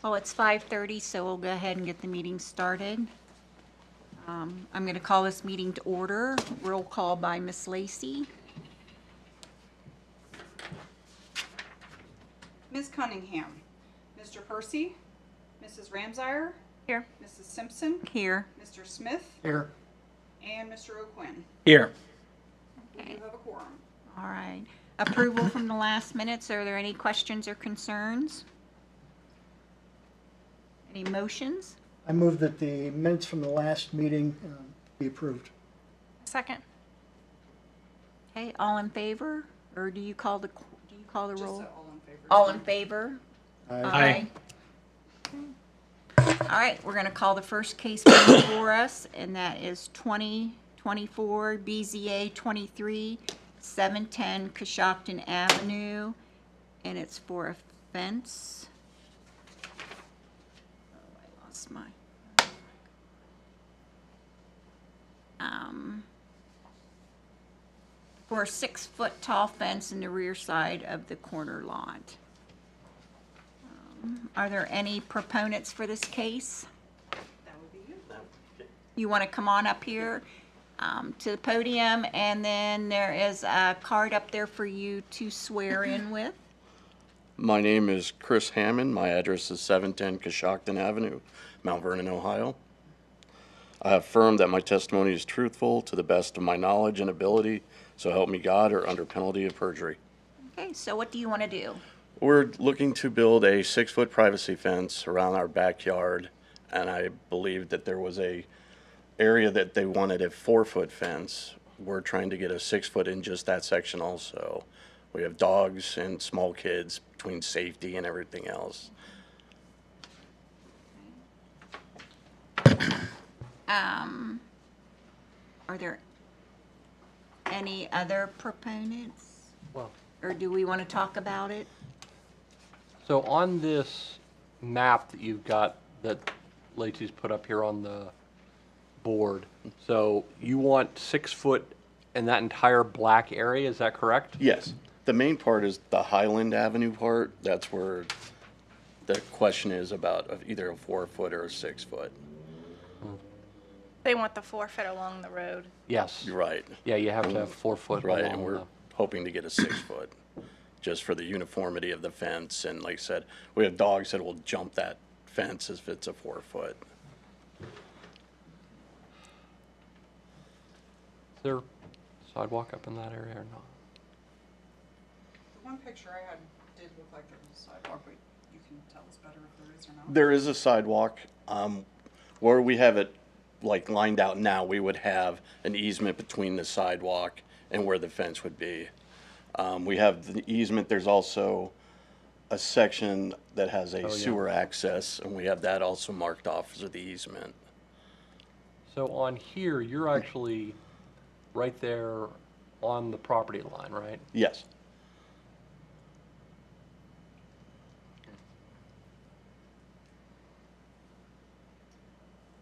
Well, it's 5:30, so we'll go ahead and get the meeting started. I'm going to call this meeting to order. Roll call by Ms. Lacy. Ms. Cunningham, Mr. Percy, Mrs. Ramsire, Here. Mrs. Simpson, Here. Mr. Smith, Here. and Mr. O'Quinn. Here. We do have a quorum. All right. Approval from the last minutes. Are there any questions or concerns? Any motions? I move that the minutes from the last meeting be approved. Second. Okay, all in favor? Or do you call the Just roll? all in favor. All in favor? Aye. All right, we're going to call the first case before us, and that is 2024 BZA 23 710 Coshocton Avenue, and it's for a fence. Oh, I lost my. For a 6-foot tall fence in the rear side of the corner lot. Are there any proponents for this case? That would be you. You want to come on up here to the podium, and then there is a card up there for you to swear in with. My name is Chris Hammond. My address is 710 Coshocton Avenue, Mount Vernon, Ohio. I have affirmed that my testimony is truthful to the best of my knowledge and ability, so help me God, or under penalty of perjury. Okay, so what do you want to do? We're looking to build a 6-foot privacy fence around our backyard, and I believe that there was a area that they wanted a 4-foot fence. We're trying to get a 6-foot in just that section also. We have dogs and small kids, between safety and everything else. Are there any other proponents? Well, Or do we want to talk about it? so on this map that you've got that Lacey's put up here on the board, so you want 6 foot in that entire black area, is that correct? Yes. The main part is the Highland Avenue part. That's where the question is about of either a 4-foot or a 6-foot. They want the 4 foot along the road. Yes. You're right. Yeah, you have to have 4 foot Right, along and we're the- hoping to get a 6-foot, just for the uniformity of the fence. And like I said, we have dogs that will jump that fence if it's a 4-foot. Is there sidewalk up in that area or not? The one picture I had did look like there was a sidewalk, but you can tell us better if there is or not. There is a sidewalk. Where we have it like lined out now, we would have an easement between the sidewalk and where the fence would be. We have the easement. There's also a section that has a yeah. sewer access, and we have that also marked off as the easement. So on here, you're actually right there on the property line, right? Yes.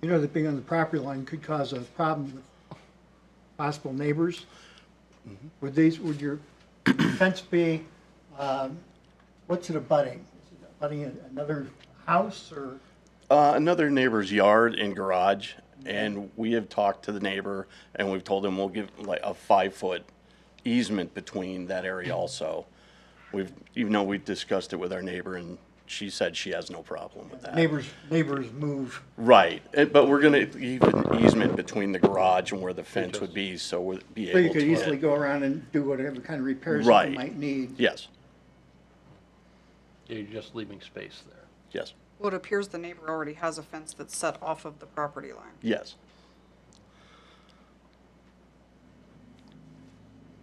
You know that being on the property line could cause a problem with possible neighbors. Would your fence be, what's it abutting? Is it abutting another house or? Another neighbor's yard and garage, and we have talked to the neighbor, and we've told him we'll give like a 5-foot easement between that area also. Even though we've discussed it with our neighbor, and she said she has no problem with that. Neighbors move. Right, but we're gonna leave an easement between the garage and where the fence would be, so we'll be So you able could to. easily go around and do whatever kind of repairs Right. you might need. Yes, Yeah, you're just leaving space there. yes, Well, it appears the neighbor already has a fence that's set off of the property line. yes.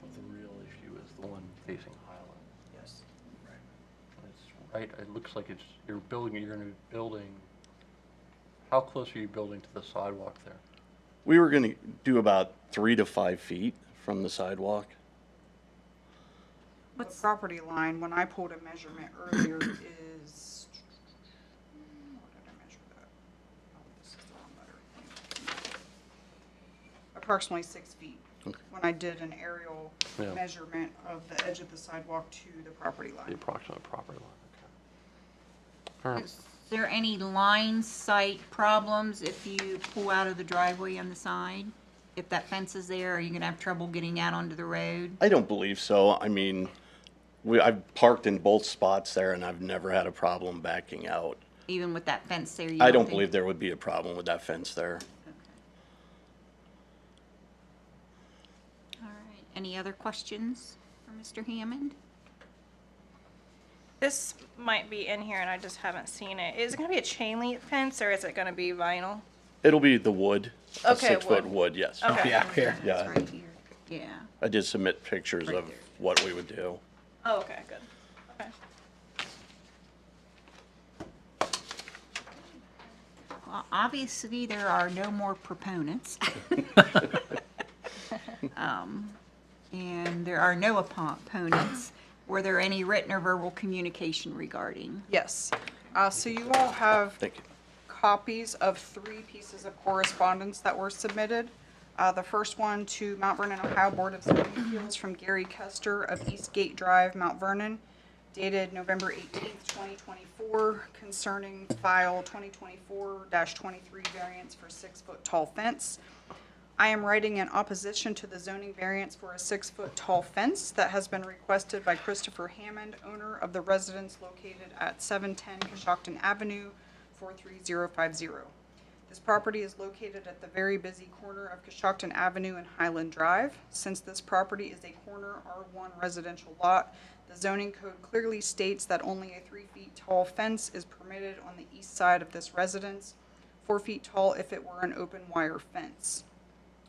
But the real issue is the one facing Highland. Yes. It's right, it looks like you're gonna be building, how close are you building to the sidewalk there? We were gonna do about 3 to 5 feet from the sidewalk. The property line, when I pulled a measurement earlier, is, where did I measure that? Oh, this is the wrong letter. Approximately 6 feet. Okay. When I did an aerial Yeah. measurement of the edge of the sidewalk to the property The line. approximate property line, okay. All right. there any line sight problems if you pull out of the driveway on the side? If that fence is there, are you gonna have trouble getting out onto the road? I don't believe so. I mean, I've parked in both spots there and I've never had a problem backing out. Even with that fence there? You I don't think- believe there would be a problem with that fence there. All right, any other questions for Mr. Hammond? This might be in here and I just haven't seen it. Is it gonna be a chain link fence or is it gonna be vinyl? It'll be the wood, a Okay, 6-foot wood. wood, yes. Okay. Yeah, here. Yeah. That's right here, yeah. I did submit pictures Right of there. what we would do. Oh, okay, good. Okay. Well, obviously, there are no more proponents. And there are no opponents. Were there any written or verbal communication regarding? Yes. So you all have Thank you. copies of 3 pieces of correspondence that were submitted. The first one to Mount Vernon, Ohio Board of Zoning Appeals from Gary Custer of Eastgate Drive, Mount Vernon, dated November 18th, 2024, concerning file 2024-23 variance for 6-foot tall fence. I am writing in opposition to the zoning variance for a 6-foot tall fence that has been requested by Christopher Hammond, owner of the residence located at 710 Coshocton Avenue, 43050. This property is located at the very busy corner of Coshocton Avenue and Highland Drive. Since this property is a corner R1 residential lot, the zoning code clearly states that only a 3 feet tall fence is permitted on the east side of this residence, 4 feet tall if it were an open wire fence.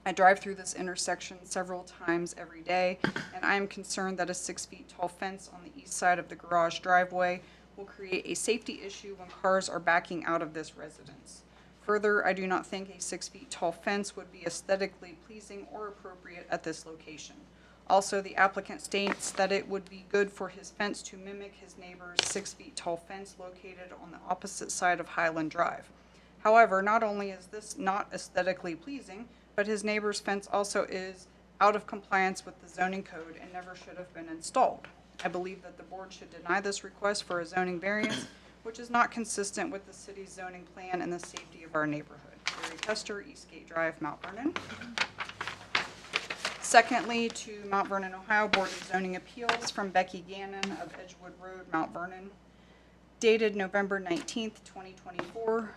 I drive through this intersection several times every day, and I am concerned that a 6 feet tall fence on the east side of the garage driveway will create a safety issue when cars are backing out of this residence. Further, I do not think a 6 feet tall fence would be aesthetically pleasing or appropriate at this location. Also, the applicant states that it would be good for his fence to mimic his neighbor's 6 feet tall fence located on the opposite side of Highland Drive. However, not only is this not aesthetically pleasing, but his neighbor's fence also is out of compliance with the zoning code and never should have been installed. I believe that the board should deny this request for a zoning variance, which is not consistent with the city's zoning plan and the safety of our neighborhood. Gary Custer, Eastgate Drive, Mount Vernon. Secondly, to Mount Vernon, Ohio Board of Zoning Appeals from Becky Gannon of Edgewood Road, Mount Vernon, dated November 19th, 2024,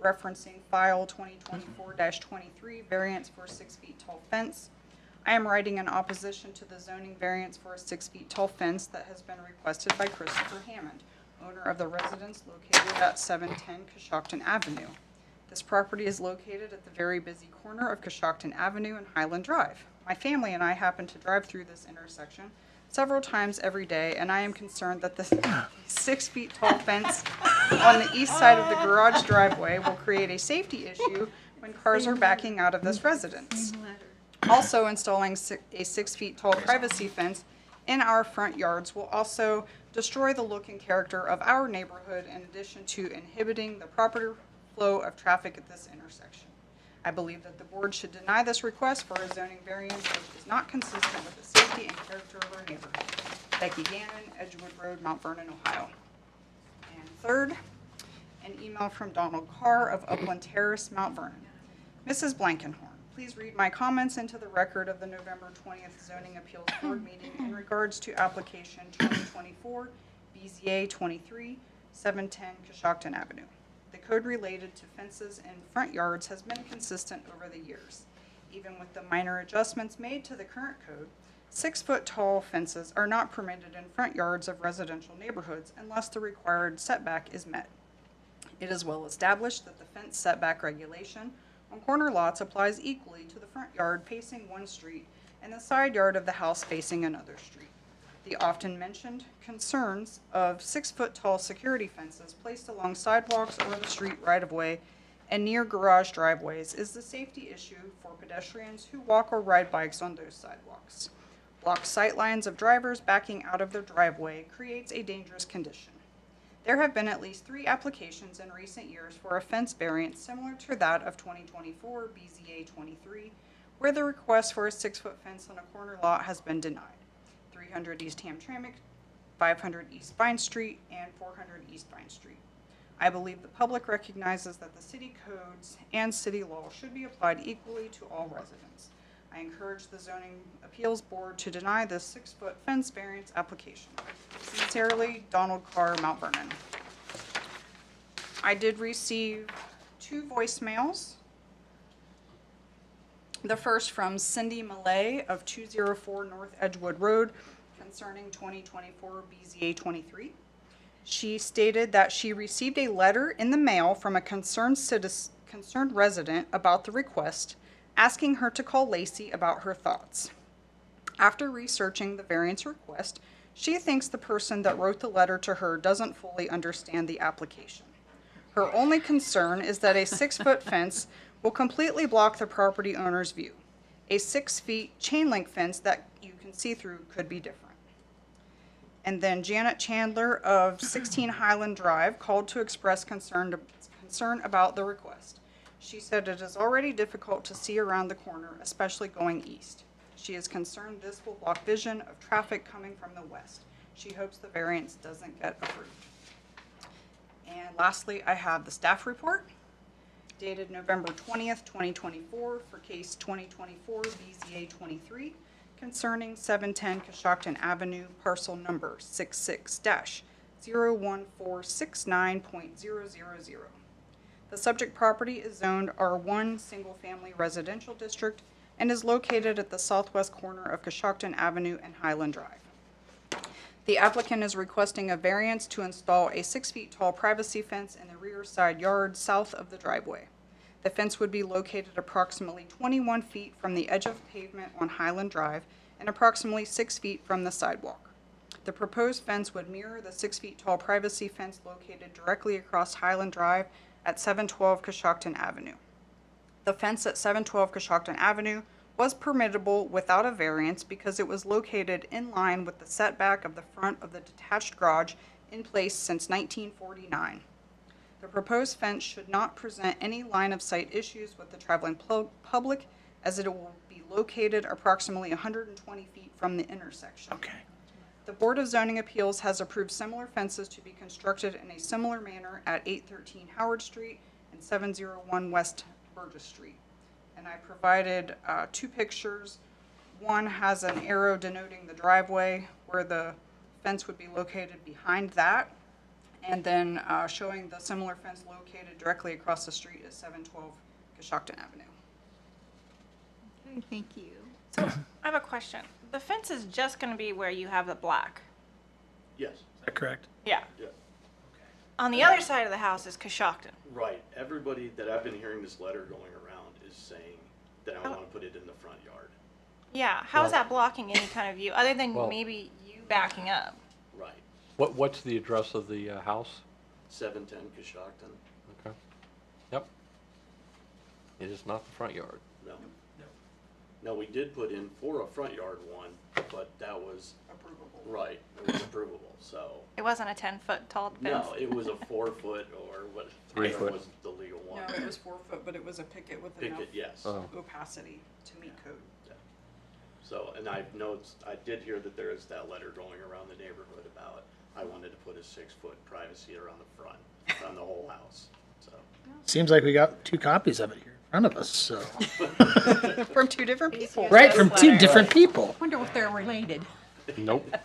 referencing file 2024-23, variance for a 6 feet tall fence. I am writing in opposition to the zoning variance for a 6 feet tall fence that has been requested by Christopher Hammond, owner of the residence located at 710 Coshocton Avenue. This property is located at the very busy corner of Coshocton Avenue and Highland Drive. My family and I happen to drive through this intersection several times every day, and I am concerned that the 6 feet tall fence on the east side of the garage driveway will create a safety issue when cars are backing out of this residence. Also, installing a 6 feet tall privacy fence in our front yards will also destroy the look and character of our neighborhood in addition to inhibiting the proper flow of traffic at this intersection. I believe that the board should deny this request for a zoning variance which is not consistent with the safety and character of our neighborhood. Becky Gannon, Edgewood Road, Mount Vernon, Ohio. And third, an email from Donald Carr of Upland Terrace, Mount Vernon. Mrs. Blankenhorn, please read my comments into the record of the November 20th Zoning Appeals Board meeting in regards to application 2024 BZA 23, 710 Coshocton Avenue. The code related to fences in front yards has been consistent over the years. Even with the minor adjustments made to the current code, 6 foot tall fences are not permitted in front yards of residential neighborhoods unless the required setback is met. It is well established that the fence setback regulation on corner lots applies equally to the front yard facing one street and the side yard of the house facing another street. The often mentioned concerns of 6 foot tall security fences placed along sidewalks or the street right-of-way and near garage driveways is the safety issue for pedestrians who walk or ride bikes on those sidewalks. Blocked sight lines of drivers backing out of their driveway creates a dangerous condition. There have been at least 3 applications in recent years for a fence variance similar to that of 2024 BZA 23, where the request for a 6 foot fence on a corner lot has been denied. 300 East Hamtramck, 500 East Vine Street, and 400 East Vine Street. I believe the public recognizes that the city codes and city law should be applied equally to all residents. I encourage the zoning appeals board to deny this 6-foot fence variance application. Sincerely, Donald Carr, Mount Vernon. I did receive 2 voicemails. The first from Cindy Millay of 204 North Edgewood Road concerning 2024 BZA 23. She stated that she received a letter in the mail from a concerned resident about the request, asking her to call Lacey about her thoughts. After researching the variance request, she thinks the person that wrote the letter to her doesn't fully understand the application. Her only concern is that a 6-foot fence will completely block the property owner's view. A 6-foot chain link fence that you can see through could be different. And then Janet Chandler of 16 Highland Drive called to express concern about the request. She said it is already difficult to see around the corner, especially going east. She is concerned this will block vision of traffic coming from the west. She hopes the variance doesn't get approved. And lastly, I have the staff report dated November 20th, 2024 for case 2024 BZA 23 concerning 710 Coshocton Avenue, parcel number 66-01469.000. The subject property is zoned R1 Single Family Residential District and is located at the southwest corner of Coshocton Avenue and Highland Drive. The applicant is requesting a variance to install a 6-foot tall privacy fence in the rear side yard south of the driveway. The fence would be located approximately 21 feet from the edge of pavement on Highland Drive and approximately 6 feet from the sidewalk. The proposed fence would mirror the 6-foot tall privacy fence located directly across Highland Drive at 712 Coshocton Avenue. The fence at 712 Coshocton Avenue was permittable without a variance because it was located in line with the setback of the front of the detached garage in place since 1949. The proposed fence should not present any line of sight issues with the traveling public, as it will be located approximately 120 feet from the intersection. Okay. The Board of Zoning Appeals has approved similar fences to be constructed in a similar manner at 813 Howard Street and 701 West Burgess Street. And I provided 2 pictures. One has an arrow denoting the driveway where the fence would be located behind that, and then showing the similar fence located directly across the street at 712 Coshocton Avenue. Okay, thank you. So I have a question. The fence is just going to be where you have the black. Yes. Is that correct? Yeah. Yeah. On the other side of the house is Coshocton. Right. Everybody that I've been hearing this letter going around is saying that I Oh. want to put it in the front yard. Yeah. How is Well- that blocking any kind of view other than Well- maybe you backing up? Right. What's the address of the house? 710 Coshocton. Okay. Yep. It is not the front yard. No. No, we did put in for a front yard one, but that was, Approvable. right, it was approvable, so. It wasn't a 10-foot tall fence. No, it was a 4-foot or what, 3 whatever foot. was the legal one. No, it was 4 foot, but it was a picket with enough Picket, yes. Oh. opacity to meet code. Yeah. So, and I did hear that there is that letter going around the neighborhood about, I wanted to put a 6-foot privacy around the front, around the whole house, so. Seems like we got 2 copies of it here in front of us, so. From 2 different people. Right, from 2 different people. Wonder if they're related. Nope.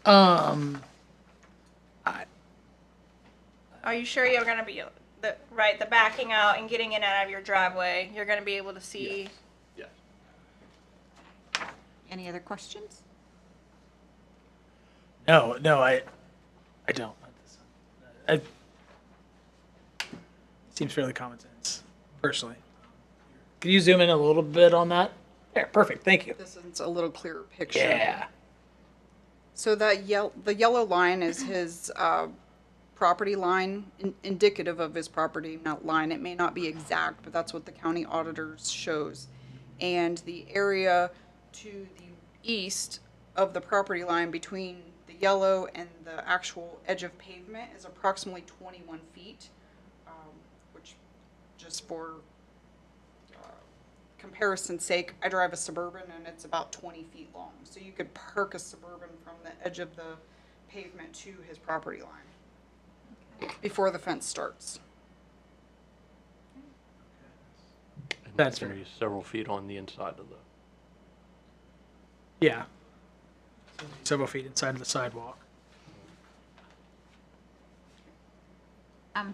Are you sure you're going to be the backing out and getting in and out of your driveway? You're going to be able to see. Yeah. Any other questions? No, I don't. I, seems fairly common sense, personally. Can you zoom in a little bit on that? There, perfect, thank you. This is a little clearer picture. Yeah. So that the yellow line is his property line, indicative of his property not line. It may not be exact, but that's what the county auditors shows. And the area to the east of the property line between the yellow and the actual edge of pavement is approximately 21 feet, which just for comparison's sake, I drive a Suburban and it's about 20 feet long. So you could park a Suburban from the edge of the pavement to his property line. before the fence starts. And That's gonna fair. be several feet on the inside of the. Yeah. Several feet inside of the sidewalk.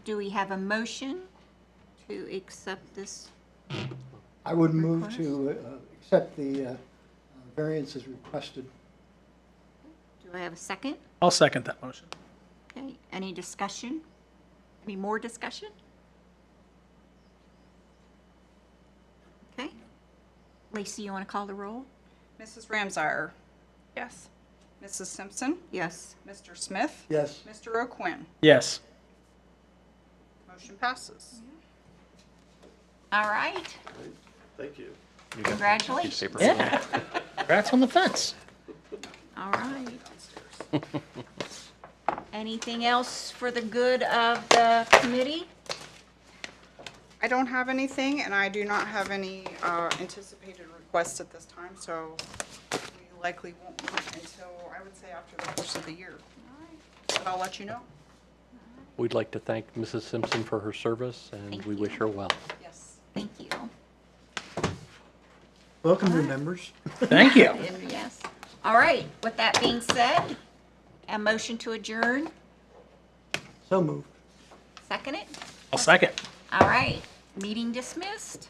Do we have a motion to accept this? I would move to accept the variances requested. Do I have a second? I'll second that motion. Okay, any discussion? Any more discussion? Okay. Lacey, you want to call the roll? Mrs. Ramsire, Yes. Mrs. Simpson, Yes. Mr. Smith, Yes. Mr. O'Quinn. Yes. Motion passes. All right, Thank you. congratulations. Paper. Yeah. Congrats on the fence. All right. Anything else for the good of the committee? I don't have anything, and I do not have any anticipated requests at this time, so we likely won't meet until, I would say, after the first of the year. But I'll let you know. We'd like to thank Mrs. Simpson for her service, and Thank we you. wish her well. Yes. Thank you. Welcome, new members. Thank you. And yes. All right, with that being said, a motion to adjourn, So moved. second it? I'll second. All right, meeting dismissed.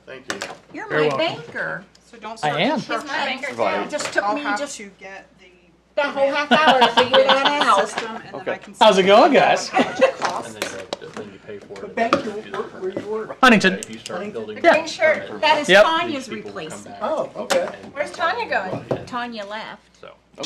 Thank you. You're Very my welcome. banker. So don't I start am. construction. He's my banker It too. just took I'll me have just to get the that whole half hour to figure that out. system, and then I Okay. can. How's it going, see guys? How much it costs. Then you pay for it. Bank where you work. Huntington. If you start building. Yeah. Green shirt. That is Yep. Tanya's These people will come replacement. back. Oh, okay. Where's Tanya going? Tanya left. So.